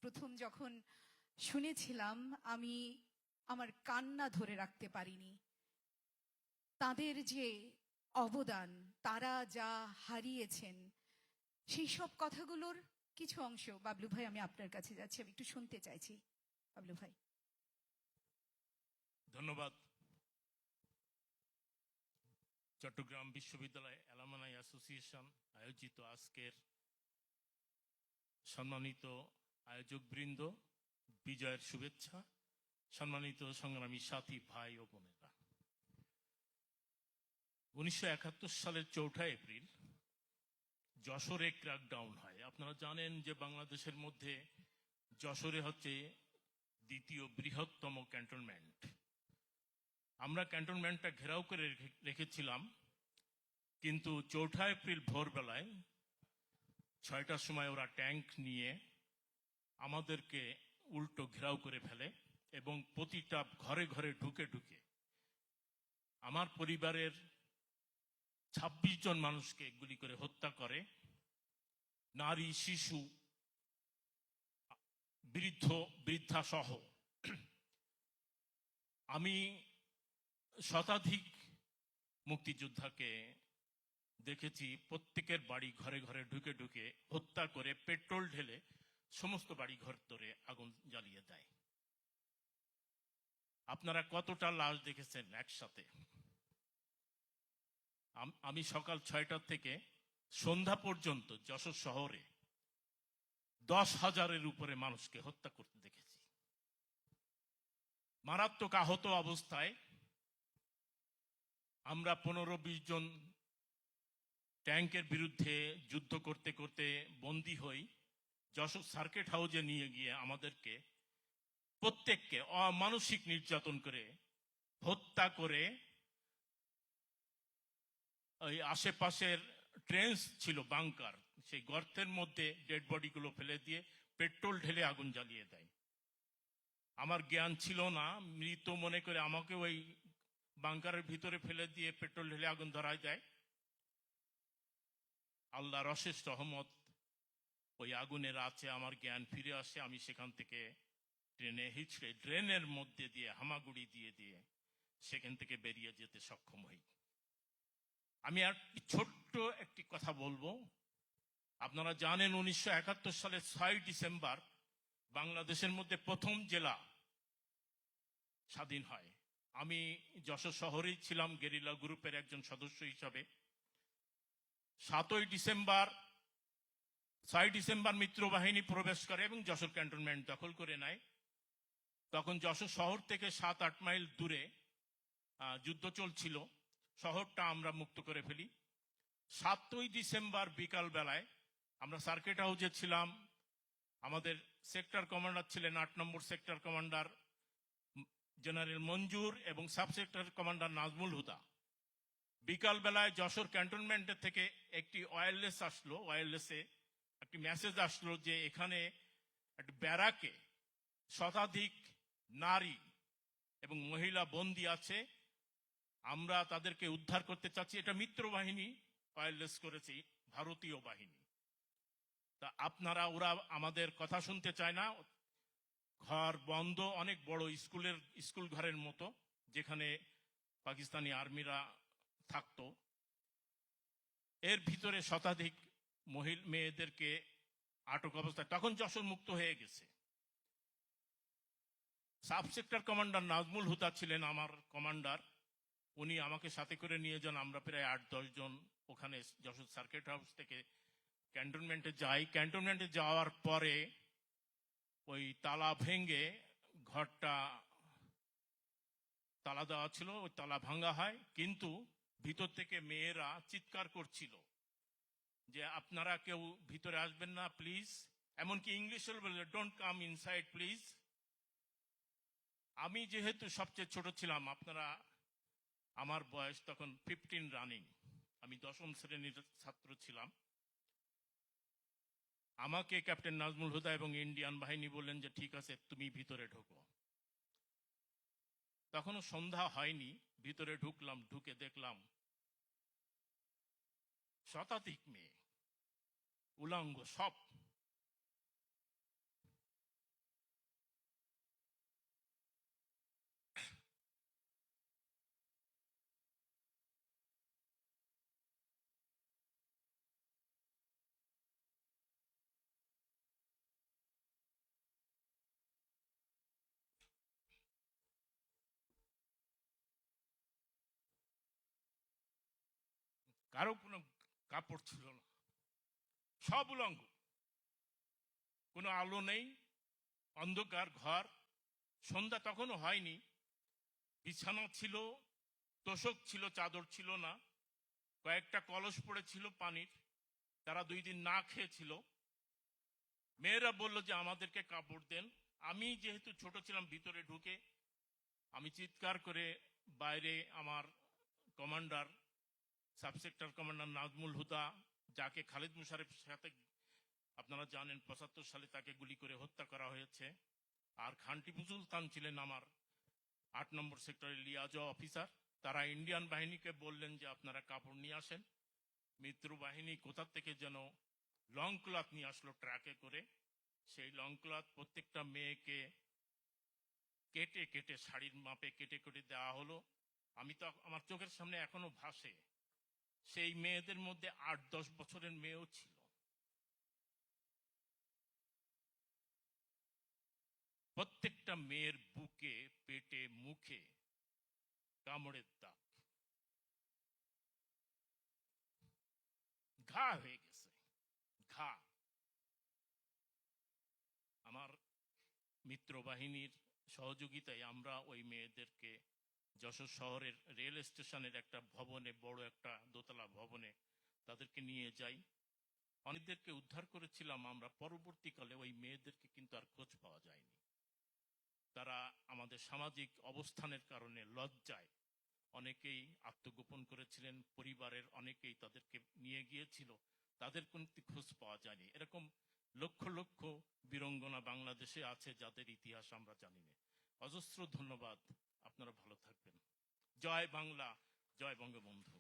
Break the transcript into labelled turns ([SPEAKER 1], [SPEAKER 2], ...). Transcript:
[SPEAKER 1] প্রথম যখন শুনেছিলাম আমি আমার কান্না ধরে রাখতে পারিনি। তাদের যে অবদান, তারা যা হারিয়েছেন, সেই সব কথাগুলোর কিছু অংশ বাবলু ভাই আমি আপনার কাছে যাচ্ছি, আমি একটু শুনতে চাইছি। বাবলু ভাই।
[SPEAKER 2] ধন্যবাদ। চট্টগ্রাম বিশ্ববিদ্যালয় অ্যালামনাই অ্যাসোসিয়েশন আয়োজিত আজকের সম্মানিত আয়োজকবৃন্দ, বিজয়ের শুভেচ্ছা। সম্মানিত সংগ্রামী সাথী ভাই ও বোনেরা, 1971 সালের 4 এপ্রিল যশোরে ক্র্যাকডাউন হয়। আপনারা জানেন যে বাংলাদেশের মধ্যে যশোরে হচ্ছে দ্বিতীয় বৃহত্তম ক্যান্টনমেন্ট। আমরা ক্যান্টনমেন্টটা ঘেরাও করে রেখেছিলাম, কিন্তু 4 এপ্রিল ভোরবেলায় 6টার সময় ওরা ট্যাঙ্ক নিয়ে আমাদেরকে উল্টো ঘেরাও করে ফেলে এবং প্রতিটা ঘরে ঘরে ঢুকে ঢুকে আমার পরিবারের 26 জন মানুষকে গুলি করে হত্যা করে। নারী, শিশু, বৃদ্ধা সহ আমি শতাধিক মুক্তিযোদ্ধাকে দেখেছি প্রত্যেকের বাড়ি ঘরে ঘরে ঢুকে ঢুকে হত্যা করে পেট্রোল ঢেলে সমস্ত বাড়ি ঘর ধরে আগুন জ্বালিয়ে দেয়। আপনারা কতটা লাশ দেখেছেন একসাথে? আমি সকাল 6টা থেকে সন্ধ্যা পর্যন্ত যশোর শহরে 10,000-এর উপরে মানুষকে হত্যা করতে দেখেছি। মারাত্মক আহত অবস্থায় আমরা 15-20 জন ট্যাঙ্কের বিরুদ্ধে যুদ্ধ করতে করতে বন্দী হই। যশোর সার্কিট হাউসে নিয়ে গিয়ে আমাদেরকে প্রত্যেককে অমানসিক নির্যাতন করে হত্যা করে ওই আশেপাশের ট্রেন্স ছিল বাংকার, সেই গর্তের মধ্যে ডেড বডিগুলো ফেলে দিয়ে পেট্রোল ঢেলে আগুন জ্বালিয়ে দেয়। আমার জ্ঞান ছিল না, মৃত মনে করে আমাকে ওই বাংকারের ভিতরে ফেলে দিয়ে পেট্রোল ঢেলে আগুন ধরায় দেয়। আল্লাহর অশেষ রহমত, ওই আগুনের আছে আমার জ্ঞান ফিরে আসে। আমি সেখান থেকে ট্রেনে হিচড়ে ড্রেনের মধ্যে দিয়ে হামাগুড়ি দিয়ে দিয়ে সেখান থেকে বেরিয়ে যেতে সক্ষম হই। আমি আর ছোট্ট একটি কথা বলবো। আপনারা জানেন 1971 সালের 6 ডিসেম্বর বাংলাদেশের মধ্যে প্রথম জেলা স্বাধীন হয়। আমি যশোর শহরেই ছিলাম গেরিলা গ্রুপের একজন সদস্য হিসাবে। 6 ডিসেম্বর মিত্রবাহিনী প্রবেশ করে এবং যশোর ক্যান্টনমেন্ট দখল করে নেয়। তখন যশোর শহর থেকে 7-8 মাইল দূরে যুদ্ধ চলছিল। শহরটা আমরা মুক্ত করে ফেলি। 7 ডিসেম্বর বিকাল বেলায় আমরা সার্কিট হাউসে ছিলাম। আমাদের সেক্টর কমান্ডার ছিলেন 8 নম্বর সেক্টর কমান্ডার জেনারেল মঞ্জুর এবং সাব সেক্টর কমান্ডার নাজমুল হুদা। বিকাল বেলায় যশোর ক্যান্টনমেন্টের থেকে একটি ওয়্যারলেসে একটি মেসেজ আসলো যে এখানে একটি ব্যারাকে শতাধিক নারী এবং মহিলা বন্দী আছে, আমরা তাদেরকে উদ্ধার করতে চাচ্ছি। এটা মিত্রবাহিনী ওয়্যারলেস করেছে, ভারতীয় বাহিনী। তা ওরা আমাদের কথা শুনতে চায় না। ঘর বন্ধ, অনেক বড় স্কুল ঘরের মতো, যেখানে পাকিস্তানি আর্মিরা থাকতো। এর ভিতরে শতাধিক মেয়েদেরকে আটক অবস্থায়, তখন যশোর মুক্ত হয়ে গেছে। সাব সেক্টর কমান্ডার নাজমুল হুদা ছিলেন আমার কমান্ডার। উনি আমাকে সাথে করে নিয়ে যান। আমরা প্রায় 8-10 জন ওখানে যশোর সার্কিট হাউস থেকে ক্যান্টনমেন্টে যাই। ক্যান্টনমেন্টে যাওয়ার পরে ওই তালা ভেঙে, ঘরটা তালা দেওয়া ছিল, ওই তালা ভাঙা হয়, কিন্তু ভিতর থেকে মেয়েরা চিৎকার করছিল যে আপনারা কেউ ভিতরে আসবেন না প্লিজ। এমনকি ইংলিশে বলে ডোন্ট কাম ইনসাইড প্লিজ। আমি যেহেতু সবচেয়ে ছোট ছিলাম, আমার বয়স তখন 15 রানিং, আমি 10ম শ্রেণীর ছাত্র ছিলাম। আমাকে ক্যাপ্টেন নাজমুল হুদা এবং ইন্ডিয়ান বাহিনী বললেন যে ঠিক আছে তুমি ভিতরে ঢোকো। তখনও সন্ধ্যা হয়নি। ভিতরে ঢুকলাম, ঢুকে দেখলাম শতাধিক মেয়ে উলঙ্গ, সব কারো কোনো কাপড় ছিল না, সব উলঙ্গ, কোনো আলো নেই, অন্ধকার ঘর। সন্ধ্যা তখনও হয়নি, বিছানা ছিল, তোষক ছিল, চাদর ছিল না, কয়েকটা কলস পড়েছিল পানির, তারা 2 দিন না খেয়েছিল। মেয়েরা বলল যে আমাদেরকে কাপড় দেন। আমি যেহেতু ছোট ছিলাম, ভিতরে ঢুকে আমি চিৎকার করে বাইরে আমার কমান্ডার, সাবসেক্টর কমান্ডার নাজমুল হুদা, যাকে খালিদ মুশারফের সাথে আপনারা জানেন 75 সালে তাকে গুলি করে হত্যা করা হয়েছে, আর খান টিপু সুলতান ছিলেন আমার 8 নম্বর সেক্টরের লিয়াজো অফিসার। তারা ইন্ডিয়ান বাহিনীকে বললেন যে আপনারা কাপড় নিয়ে আসেন। মিত্র বাহিনী কোথা থেকে যেন লং ক্লথ নিয়ে আসলো ট্রাকে করে। সেই লং ক্লথ প্রত্যেকটা মেয়েকে কেটে কেটে, শাড়ির মাপে কেটে কেটে দেওয়া হলো। আমি তো, আমার চোখের সামনে এখনো ভাসে, সেই মেয়েদের মধ্যে 8-10 বছরের মেয়েও ছিল। প্রত্যেকটা মেয়ের বুকে, পেটে, মুখে কামড়ের দাগ, ঘা হয়ে গেছে, ঘা। আমার মিত্র বাহিনীর সহযোগিতায় আমরা ওই মেয়েদেরকে যশোর শহরের রেল স্টেশনের একটা ভবনে, বড় একটা দোতলা ভবনে তাদেরকে নিয়ে যাই। অনেকদেরকে উদ্ধার করেছিলাম আমরা। পরবর্তীকালে ওই মেয়েদেরকে কিন্তু আর খোঁজ পাওয়া যায়নি। তারা আমাদের সামাজিক অবস্থানের কারণে, লজ্জায় অনেকেই আত্মগোপন করেছিলেন, পরিবারের অনেকেই তাদেরকে নিয়ে গিয়েছিল, তাদের কিন্তু খোঁজ পাওয়া যায়নি। এরকম লক্ষ লক্ষ বীরঙ্গনা বাংলাদেশে আছে যাদের ইতিহাস আমরা জানি না। অজস্র ধন্যবাদ, আপনারা ভালো থাকবেন। জয় বাংলা, জয় বঙ্গবন্ধু।